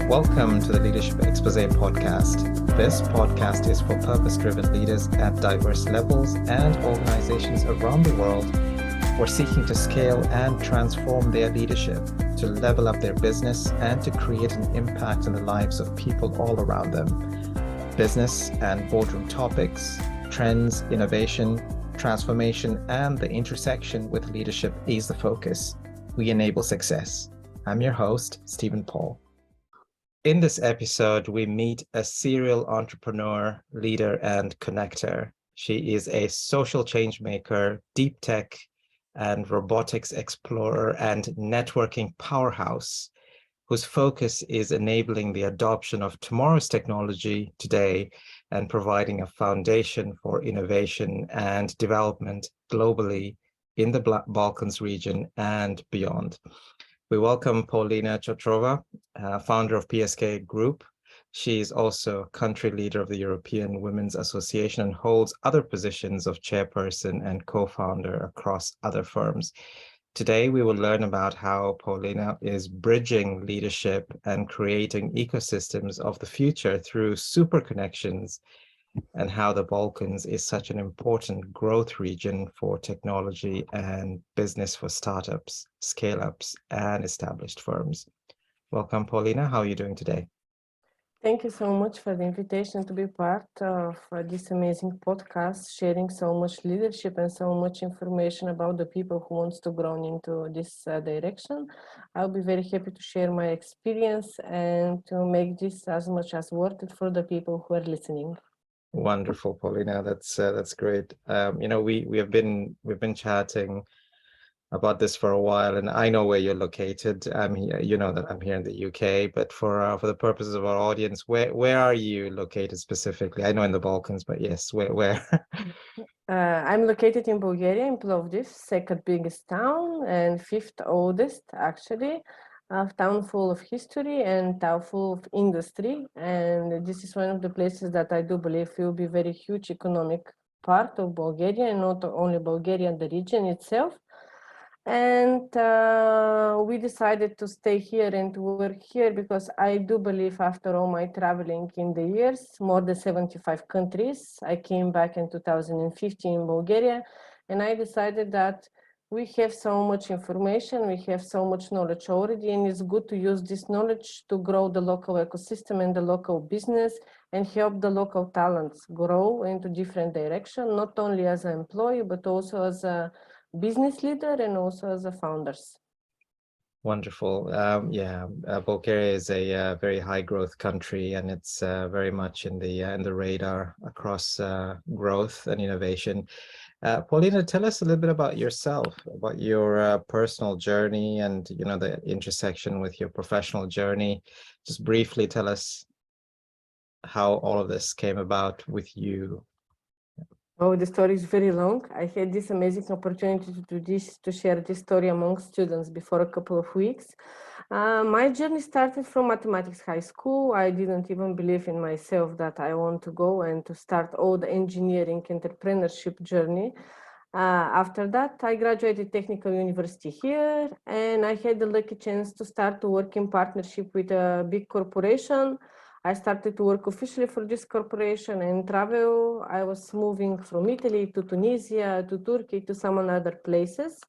Welcome to the Leadership Expose podcast. This podcast is for purpose-driven leaders at diverse levels and organizations around the world who are seeking to scale and transform their leadership, to level up their business, and to create an impact in the lives of people all around them. Business and boardroom topics, trends, innovation, transformation, and the intersection with leadership is the focus. We enable success. I'm your host, Stephen Paul. In this episode, we meet a serial entrepreneur, leader, and connector. She is a social change maker, deep tech and robotics explorer, and networking powerhouse, whose focus is enabling the adoption of tomorrow's technology today and providing a foundation for innovation and development globally in the Balkans region and beyond. We welcome Paulina Chotrova, founder of PSK Group. She is also country leader of the European Women's Association and holds other positions of chairperson and co-founder across other firms. Today, we will learn about how Paulina is bridging leadership and creating ecosystems of the future through super connections, and how the Balkans is such an important growth region for technology and business for startups, scale-ups, and established firms. Welcome, Paulina. How are you doing today? Thank you so much for the invitation to be part of this amazing podcast, sharing so much leadership and so much information about the people who wants to grow into this direction. I'll be very happy to share my experience and to make this as much as worth it for the people who are listening. Wonderful, Paulina. That's great. We've been chatting about this for a while, and I know where you're located. I'm here. You know that I'm here in the UK. But for the purposes of our audience, where are you located specifically? I know in the Balkans, but yes, where? I'm located in Bulgaria, in Plovdiv, second biggest town and fifth oldest, actually. A town full of history and town full of industry. And this is one of the places that I do believe will be very huge economic part of Bulgaria, and not only Bulgaria and the region itself. And we decided to stay here and to work here because I do believe, after all my traveling in the years, more than 75 countries, I came back in 2015 in Bulgaria, and I decided that we have so much information, we have so much knowledge already, and it's good to use this knowledge to grow the local ecosystem and the local business and help the local talents grow into different directions, not only as an employee, but also as a business leader and also as a founders. Wonderful. Bulgaria is a very high growth country, and it's very much in the radar across growth and innovation. Paulina, tell us a little bit about yourself, about your personal journey and the intersection with your professional journey. Just briefly tell us how all of this came about with you. Oh, the story is very long. I had this amazing opportunity to do this, to share this story among students before a couple of weeks. My journey started from mathematics high school. I didn't even believe in myself that I want to go and to start all the engineering entrepreneurship journey. After that, I graduated Technical University here, and I had the lucky chance to start to work in partnership with a big corporation. I started to work officially for this corporation and travel. I was moving from Italy to Tunisia, to Turkey, to some other places.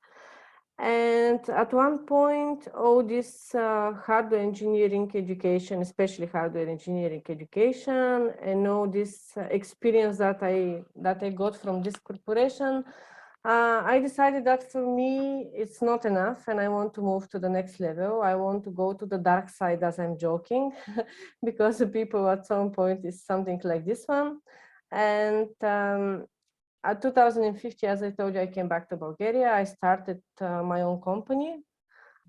And at one point, all this hardware engineering education, especially hardware engineering education, and all this experience that I got from this corporation, I decided that for me, it's not enough, and I want to move to the next level. I want to go to the dark side, as I'm joking, because the people at some point is something like this one. And at 2015, as I told you, I came back to Bulgaria. I started my own company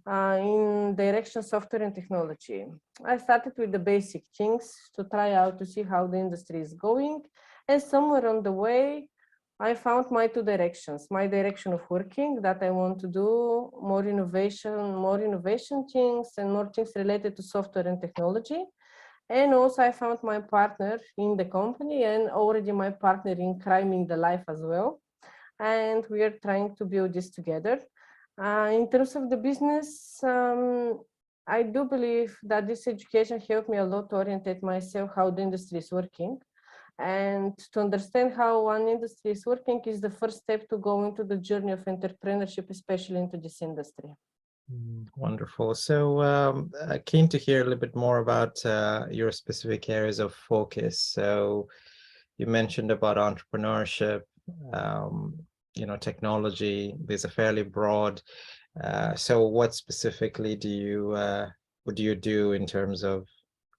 in direction software and technology. I started with the basic things to try out to see how the industry is going. And somewhere on the way, I found my two directions, my direction of working, that I want to do more innovation things and more things related to software and technology. And also I found my partner in the company and already my partner in crime in the life as well. And we are trying to build this together. In terms of the business, I do believe that this education helped me a lot to orientate myself how the industry is working. And to understand how one industry is working is the first step to go into the journey of entrepreneurship, especially into this industry. Wonderful. So keen to hear a little bit more about your specific areas of focus. So you mentioned about entrepreneurship, technology. These are fairly broad. So what specifically what do you do in terms of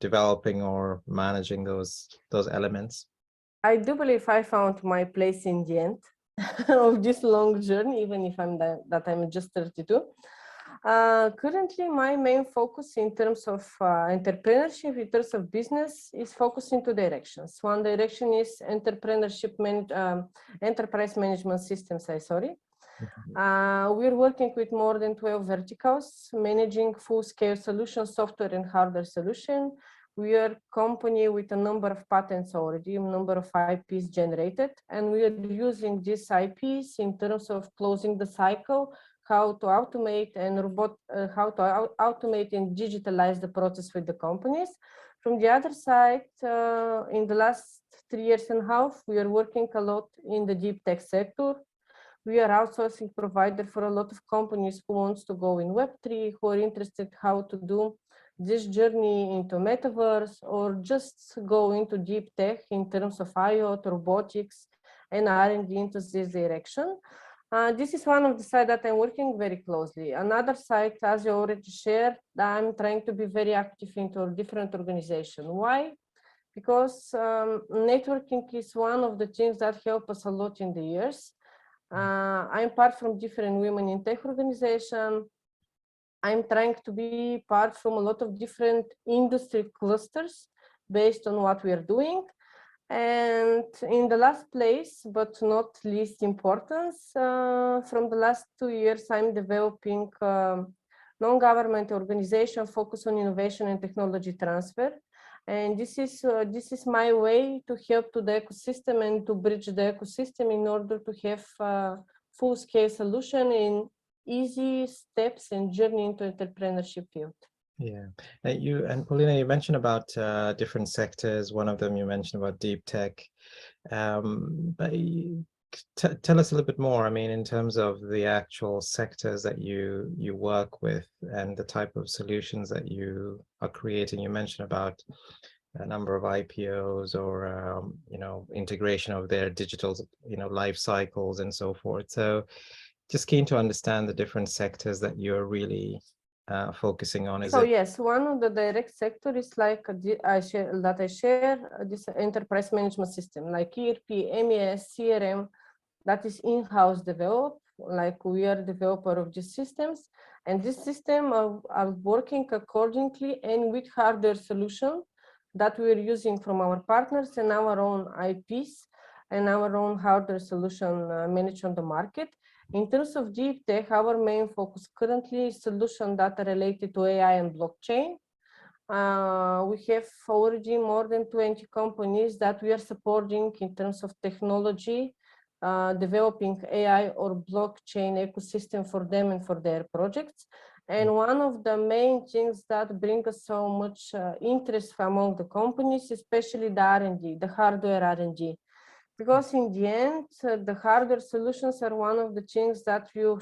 developing or managing those elements? I do believe I found my place in the end of this long journey, even if I'm just 32. Currently, my main focus in terms of entrepreneurship, in terms of business, is focused in two directions. One direction is enterprise management systems. We're working with more than 12 verticals, managing full-scale solution, software and hardware solution. We are a company with a number of patents already, a number of IPs generated, and we are using these IPs in terms of closing the cycle, how to automate and automate and digitalize the process with the companies. From the other side, in the last 3.5 years, we are working a lot in the deep tech sector. We are outsourcing provider for a lot of companies who wants to go in Web3, who are interested how to do this journey into metaverse, or just go into deep tech in terms of IoT, robotics, and R&D into this direction. This is one of the sides that I'm working very closely. Another side, as you already shared, I'm trying to be very active into a different organization. Why? Because networking is one of the things that help us a lot in the years. I'm part from different women in tech organization. I'm trying to be part from a lot of different industry clusters based on what we are doing. And in the last place, but not least importance, from the last 2 years, I'm developing non-government organization focused on innovation and technology transfer. And this is my way to help to the ecosystem and to bridge the ecosystem in order to have full-scale solution in easy steps and journey into entrepreneurship field. Yeah, and Paulina, you mentioned about different sectors. One of them you mentioned about deep tech. But tell us a little bit more. I mean, in terms of the actual sectors that you work with and the type of solutions that you are creating. You mentioned about a number of IPOs or integration of their digital life cycles and so forth. So just keen to understand the different sectors that you're really focusing on. Yes, one of the direct sector is like I share this enterprise management system like ERP, MES, CRM, that is in-house developed. Like we are developer of these systems, and this system are working accordingly and with hardware solution that we are using from our partners and our own IPs and our own hardware solution managed on the market. In terms of deep tech, our main focus currently is solutions that are related to AI and blockchain. We have already more than 20 companies that we are supporting in terms of technology, developing AI or blockchain ecosystem for them and for their projects. And one of the main things that bring us so much interest among the companies, especially the R&D, the hardware R&D. Because in the end, the hardware solutions are one of the things that you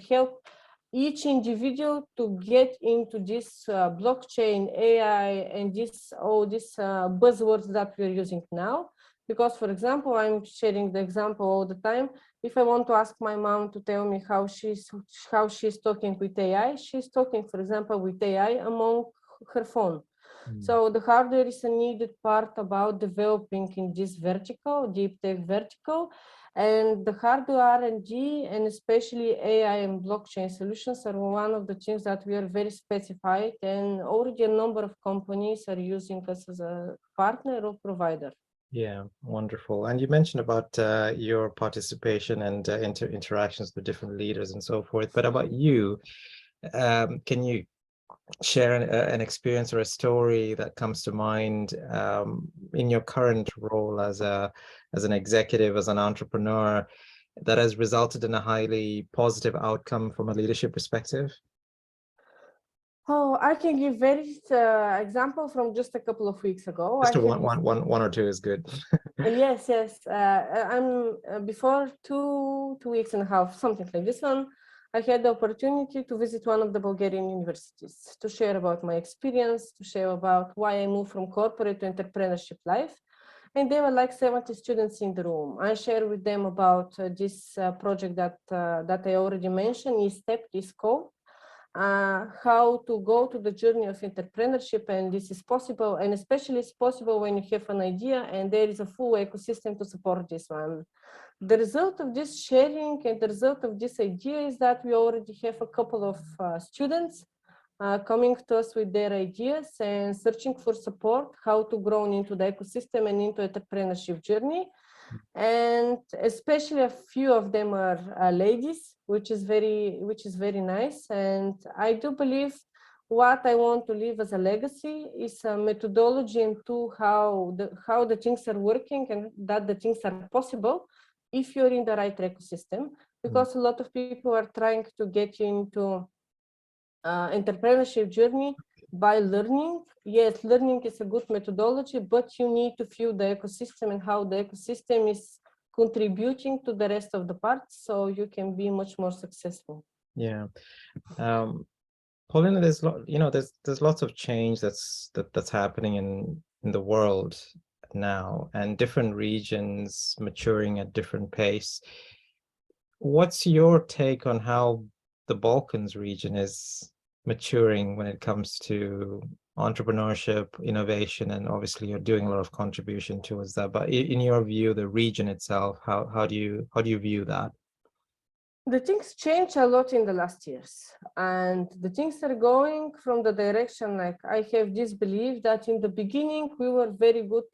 help each individual to get into this blockchain, AI, and all these buzzwords that we're using now. Because, for example, I'm sharing the example all the time. If I want to ask my mom to tell me how she's talking with AI, she's talking, for example, with AI among her phone. So the hardware is a needed part about developing in this vertical, deep tech vertical, and the hardware R&D and especially AI and blockchain solutions are one of the things that we are very specified, and already a number of companies are using us as a partner or provider. Yeah, wonderful. And you mentioned about your participation and interactions with different leaders and so forth. But about you, can you share an experience or a story that comes to mind in your current role as an executive, as an entrepreneur, that has resulted in a highly positive outcome from a leadership perspective? Oh, I can give very example from just a couple of weeks ago. Just I a had one or two is good. yes, yes. I'm before two weeks and a half, something like this one. I had the opportunity to visit one of the Bulgarian universities to share about my experience, to share about why I moved from corporate to entrepreneurship life. And there were like 70 students in the room. I shared with them about this project that I already mentioned, E-STEP, is called. How to go to the journey of entrepreneurship, and this is possible, and especially it's possible when you have an idea and there is a full ecosystem to support this one. The result of this sharing and the result of this idea is that we already have a couple of students coming to us with their ideas and searching for support, how to grow into the ecosystem and into entrepreneurship journey. And especially a few of them are ladies, which is very nice. And I do believe what I want to leave as a legacy is a methodology into how the things are working and that the things are possible if you're in the right ecosystem, because a lot of people are trying to get into entrepreneurship journey by learning. Yes, learning is a good methodology, but you need to feel the ecosystem and how the ecosystem is contributing to the rest of the parts, so you can be much more successful. Yeah. Paulina, there's lots of change that's happening in the world now, and different regions maturing at different pace. What's your take on how the Balkans region is maturing when it comes to entrepreneurship, innovation, and obviously you're doing a lot of contribution towards that. But in your view, the region itself, how do you view that? The things change a lot in the last years, and the things are going from the direction, like I have this belief that in the beginning we were very good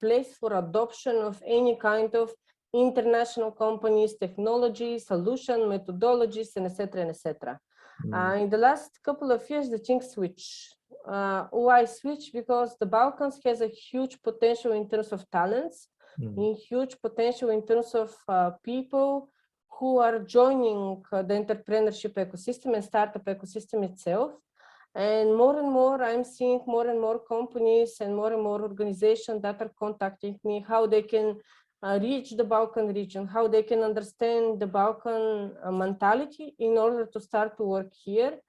place for adoption of any kind of international companies, technology, solution, methodologies, and etc. and etc. In the last couple of years, the things switch. Why switch? Because the Balkans has a huge potential in terms of talents, in huge potential in terms of people who are joining the entrepreneurship ecosystem and startup ecosystem itself. And more, I'm seeing more and more companies and more organizations that are contacting me, how they can reach the Balkan region, how they can understand the Balkan mentality in order to start to work here.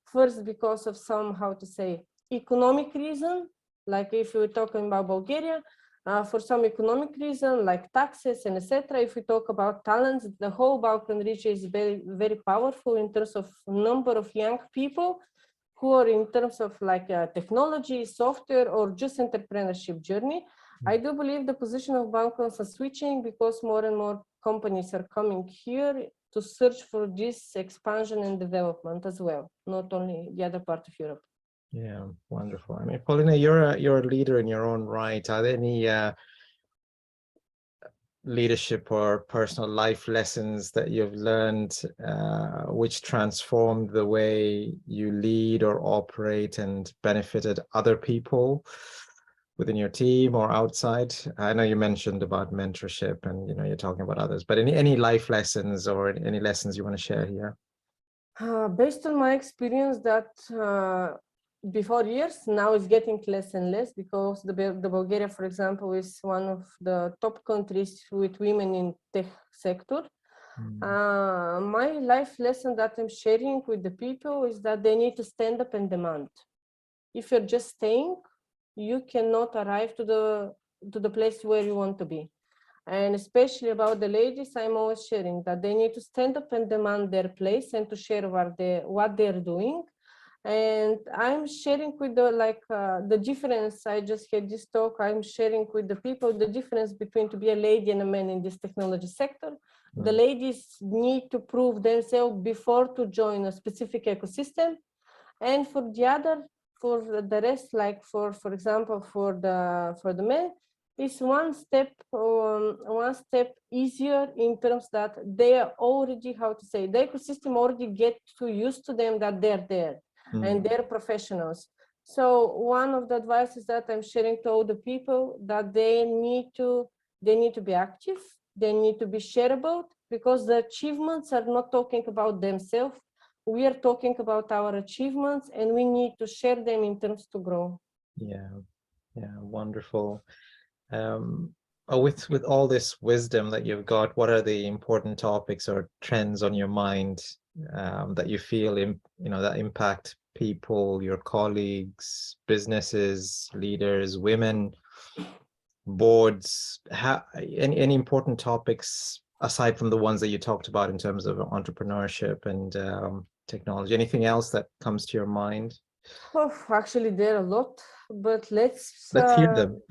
First, because of some, how to say, economic reason, like if we're talking about Bulgaria, for some economic reason, like taxes and etc. If we talk about talents, the whole Balkan region is very, very powerful in terms of number of young people who are in terms of like technology, software, or just entrepreneurship journey. I do believe the position of Balkans are switching because more and more companies are coming here to search for this expansion and development as well, not only the other part of Europe. Yeah, wonderful. I mean, Paulina, you're a leader in your own right. Are there any leadership or personal life lessons that you've learned which transformed the way you lead or operate and benefited other people within your team or outside? I know you mentioned about mentorship and you're talking about others, but any life lessons or any lessons you want to share here? Based on my experience, that before years, now it's getting less and less, because the Bulgaria, for example, is one of the top countries with women in tech sector. My life lesson that I'm sharing with the people is that they need to stand up and demand. If you're just staying, you cannot arrive to the place where you want to be. And especially about the ladies, I'm always sharing that they need to stand up and demand their place and to share what they're doing. And I'm sharing with the difference. I just had this talk. I'm sharing with the people the difference between to be a lady and a man in this technology sector. The ladies need to prove themselves before to join a specific ecosystem, and for the rest, like for example, for the men, is one step easier in terms that they are already, how to say, the ecosystem already get too used to them that they're there and they're professionals. So one of the advices that I'm sharing to all the people, that they need to be active, they need to be shareable, because the achievements are not talking about themselves, we are talking about our achievements and we need to share them in terms to grow. Yeah, yeah, wonderful. With all this wisdom that you've got, what are the important topics or trends on your mind that you feel that impact people, your colleagues, businesses, leaders, women, boards? Any important topics aside from the ones that you talked about in terms of entrepreneurship and technology? Anything else that comes to your mind? Oh, actually, there are a lot, but let's. Let's hear them.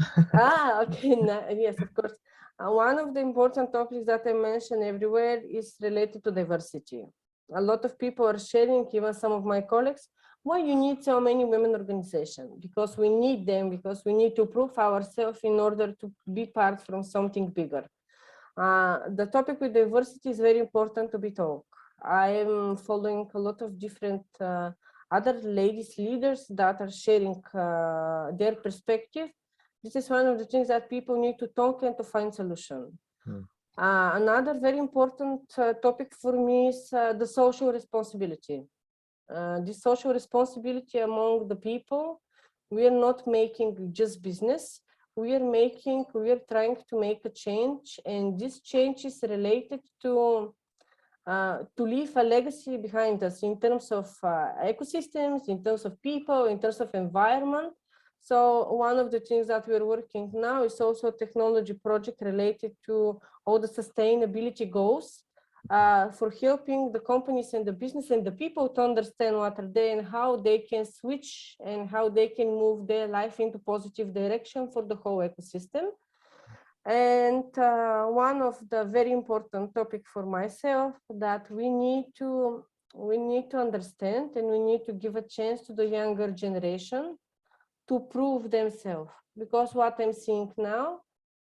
Okay, yes, of course. One of the important topics that I mention everywhere is related to diversity. A lot of people are sharing, even some of my colleagues, why you need so many women organizations, because we need them, because we need to prove ourselves in order to be part from something bigger. The topic with diversity is very important to be talked. I am following a lot of different other ladies leaders that are sharing their perspective. This is one of the things that people need to talk and to find solution. Another very important topic for me is the social responsibility. The social responsibility among the people. We are not making just business. We are trying to make a change, and this change is related to leave a legacy behind us in terms of ecosystems, in terms of people, in terms of environment. So one of the things that we're working now is also a technology project related to all the sustainability goals for helping the companies and the business and the people to understand what are they and how they can switch and how they can move their life into positive direction for the whole ecosystem. And one of the very important topic for myself that we need to understand, and we need to give a chance to the younger generation to prove themselves. Because what I'm seeing now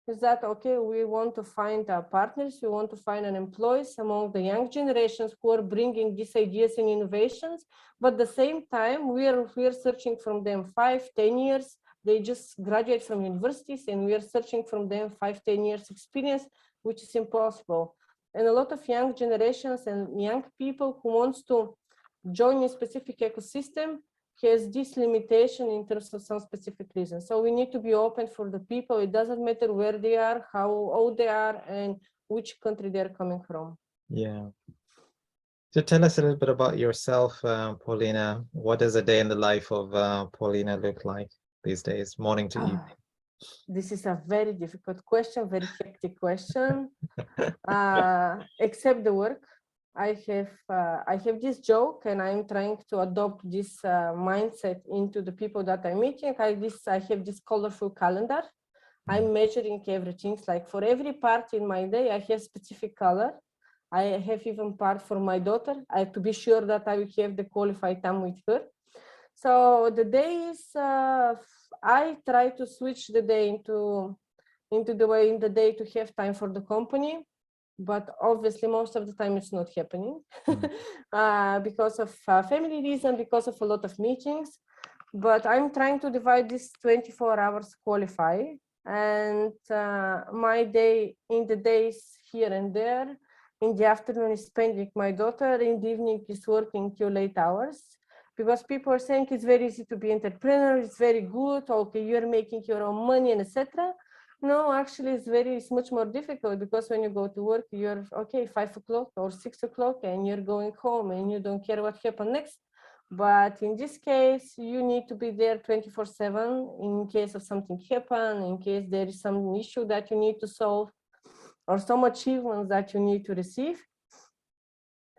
is that, okay, we want to find our partners, we want to find an employees among the young generations who are bringing these ideas and innovations, but at the same time, we are searching from them 5-10 years. They just graduate from universities and we are searching from them 5-10 years experience, which is impossible. And a lot of young generations and young people who wants to join a specific ecosystem has this limitation in terms of some specific reasons. So we need to be open for the people. It doesn't matter where they are, how old they are, and which country they're coming from. Yeah. So tell us a little bit about yourself, Paulina. What does a day in the life of Paulina look like these days, morning to evening? This is a very difficult question, very hectic question. Except the work. I have this joke, and I'm trying to adopt this mindset into the people that I'm meeting. I have this colorful calendar. I'm measuring everything. Like for every part in my day, I have specific color. I have even part for my daughter. I have to be sure that I will have the qualified time with her. So the days, I try to switch the day into the way in the day to have time for the company. But obviously most of the time it's not happening because of family reason, because of a lot of meetings. But I'm trying to divide this 24 hours qualify, and my day in the days here and there. In the afternoon is spending my daughter, in the evening is working till late hours, because people are saying it's very easy to be entrepreneur, it's very good, okay, you're making your own money and etc. No, actually, it's much more difficult, because when you go to work, you're okay 5 o'clock or 6 o'clock, and you're going home, and you don't care what happened next. But in this case, you need to be there 24/7 in case of something happen, in case there is some issue that you need to solve, or some achievements that you need to receive.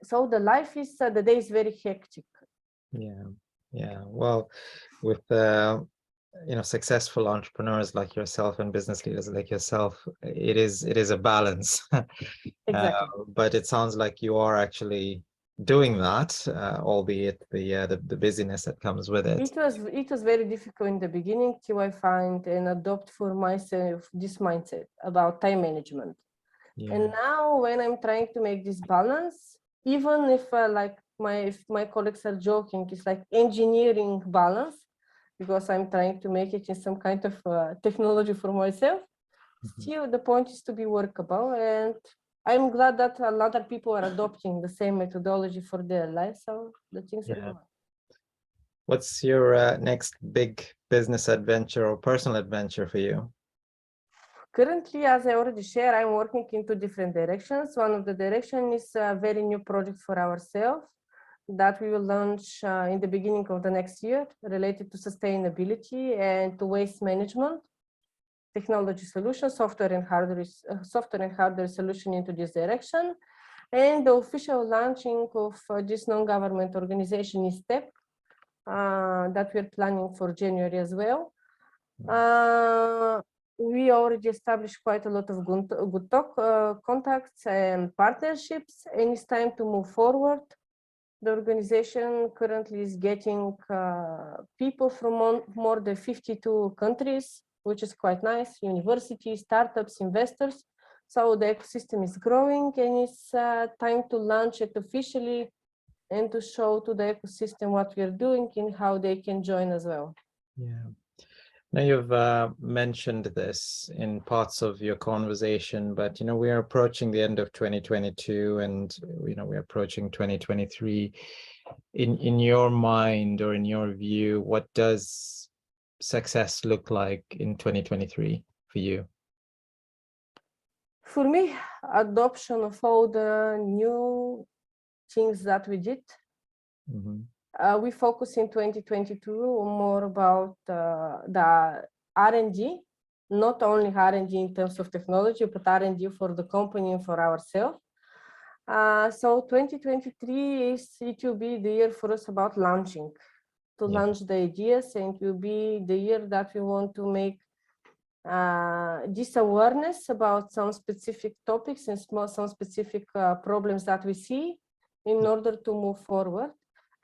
So the day is very hectic. Yeah. Well, with successful entrepreneurs like yourself and business leaders like yourself, it is a balance. Exactly. But it sounds like you are actually doing that, albeit the busyness that comes with it. It was very difficult in the beginning till I find and adopt for myself this mindset about time management. And now when I'm trying to make this balance, even if like if my colleagues are joking, it's like engineering balance, because I'm trying to make it in some kind of technology for myself. Still, the point is to be workable, and I'm glad that a lot of people are adopting the same methodology for their life. So the things are going. What's your next big business adventure or personal adventure for you? Currently, as I already shared, I'm working in two different directions. One of the directions is a very new project for ourselves that we will launch in the beginning of the next year, related to sustainability and to waste management, technology solutions, software and hardware solution into this direction. And the official launching of this non-government organization is STEP that we're planning for January as well. We already established quite a lot of good contacts and partnerships, and it's time to move forward. The organization currently is getting people from more than 52 countries, which is quite nice, universities, startups, investors. So the ecosystem is growing, and it's time to launch it officially and to show to the ecosystem what we're doing and how they can join as well. Yeah. Now you've mentioned this in parts of your conversation, but we are approaching the end of 2022, and we're approaching 2023. In your mind or in your view, what does success look like in 2023 for you? For me, adoption of all the new things that we did. We focus in 2022 more about the R&D, not only R&D in terms of technology, but R&D for the company and for ourselves. So 2023 it will be the year for us about launching, to launch the ideas, and it will be the year that we want to make this awareness about some specific topics and some specific problems that we see in order to move forward.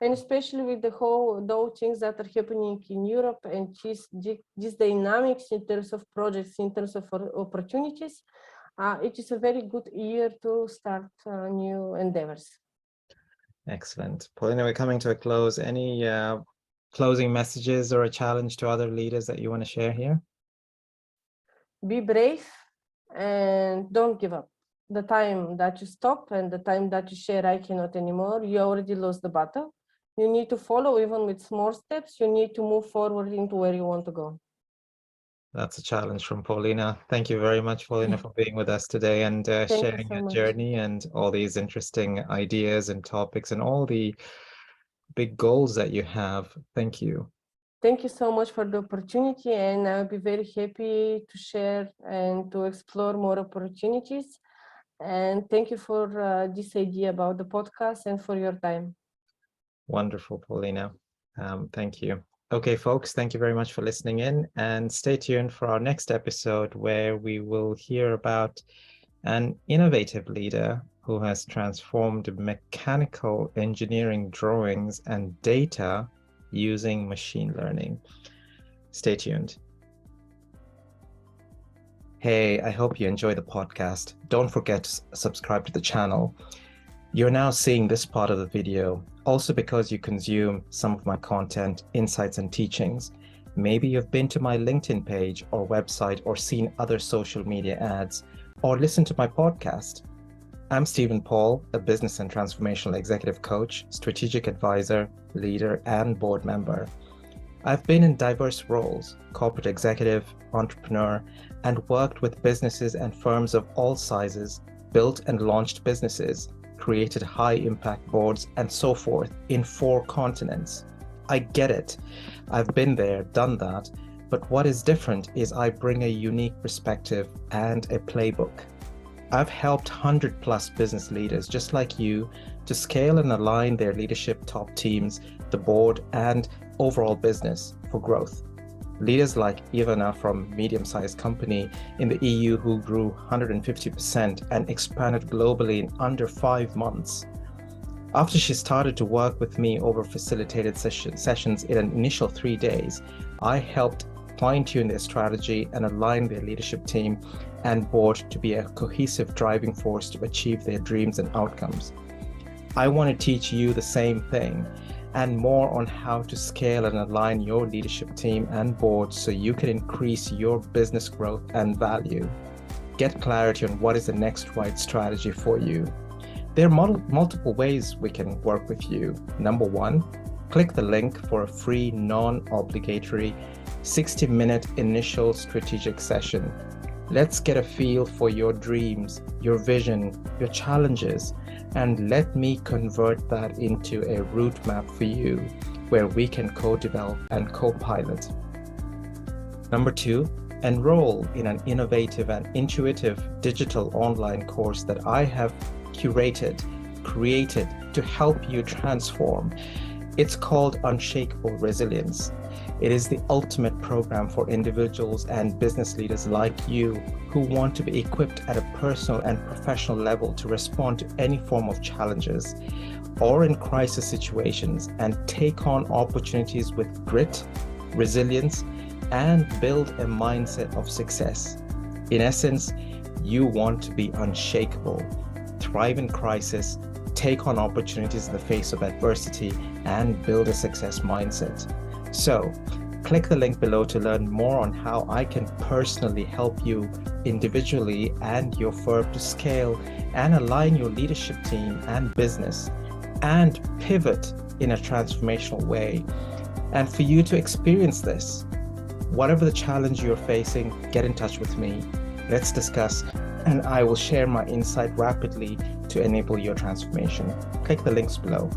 And especially with those things that are happening in Europe and these dynamics in terms of projects, in terms of opportunities, it is a very good year to start new endeavors. Excellent. Paulina, we're coming to a close. Any closing messages or a challenge to other leaders that you want to share here? Be brave and don't give up. The time that you stop and the time that you share, I cannot anymore, you already lost the battle. You need to follow, even with small steps. You need to move forward into where you want to go. That's a challenge from Paulina. Thank you very much, Paulina, for being with us today and sharing your journey and all these interesting ideas and topics and all the big goals that you have. Thank you. Thank you so much for the opportunity, and I'll be very happy to share and to explore more opportunities. And thank you for this idea about the podcast and for your time. Wonderful, Paulina. Thank you. Okay, folks, thank you very much for listening in, and stay tuned for our next episode where we will hear about an innovative leader who has transformed mechanical engineering drawings and data using machine learning. Stay tuned. Hey, I hope you enjoy the podcast. Don't forget to subscribe to the channel. You're now seeing this part of the video also because you consume some of my content, insights, and teachings. Maybe you've been to my LinkedIn page or website or seen other social media ads or listened to my podcast. I'm Stephen Paul, a business and transformational executive coach, strategic advisor, leader, and board member. I've been in diverse roles, corporate executive, entrepreneur, and worked with businesses and firms of all sizes, built and launched businesses, created high-impact boards, and so forth in 4 continents. I get it. I've been there, done that, but what is different is I bring a unique perspective and a playbook. I've helped 100+ business leaders just like you to scale and align their leadership top teams, the board, and overall business for growth. Leaders like Ivana from medium-sized company in the EU who grew 150% and expanded globally in under 5 months. After she started to work with me over facilitated sessions in an initial 3 days, I helped fine-tune their strategy and align their leadership team and board to be a cohesive driving force to achieve their dreams and outcomes. I want to teach you the same thing and more on how to scale and align your leadership team and board so you can increase your business growth and value. get clarity on what is the next right strategy for you. There are multiple ways we can work with you. Number one, click the link for a free, non-obligatory 60-minute initial strategic session. Let's get a feel for your dreams, your vision, your challenges, and let me convert that into a route map for you where we can co-develop and co-pilot. Number two, enroll in an innovative and intuitive digital online course that I have created to help you transform. It's called Unshakable Resilience. It is the ultimate program for individuals and business leaders like you who want to be equipped at a personal and professional level to respond to any form of challenges or in crisis situations and take on opportunities with grit, resilience, and build a mindset of success. In essence, you want to be unshakable, thrive in crisis, take on opportunities in the face of adversity, and build a success mindset. So, click the link below to learn more on how I can personally help you individually and your firm to scale and align your leadership team and business and pivot in a transformational way. And for you to experience this, whatever the challenge you're facing, get in touch with me. Let's discuss, and I will share my insight rapidly to enable your transformation. Click the links below.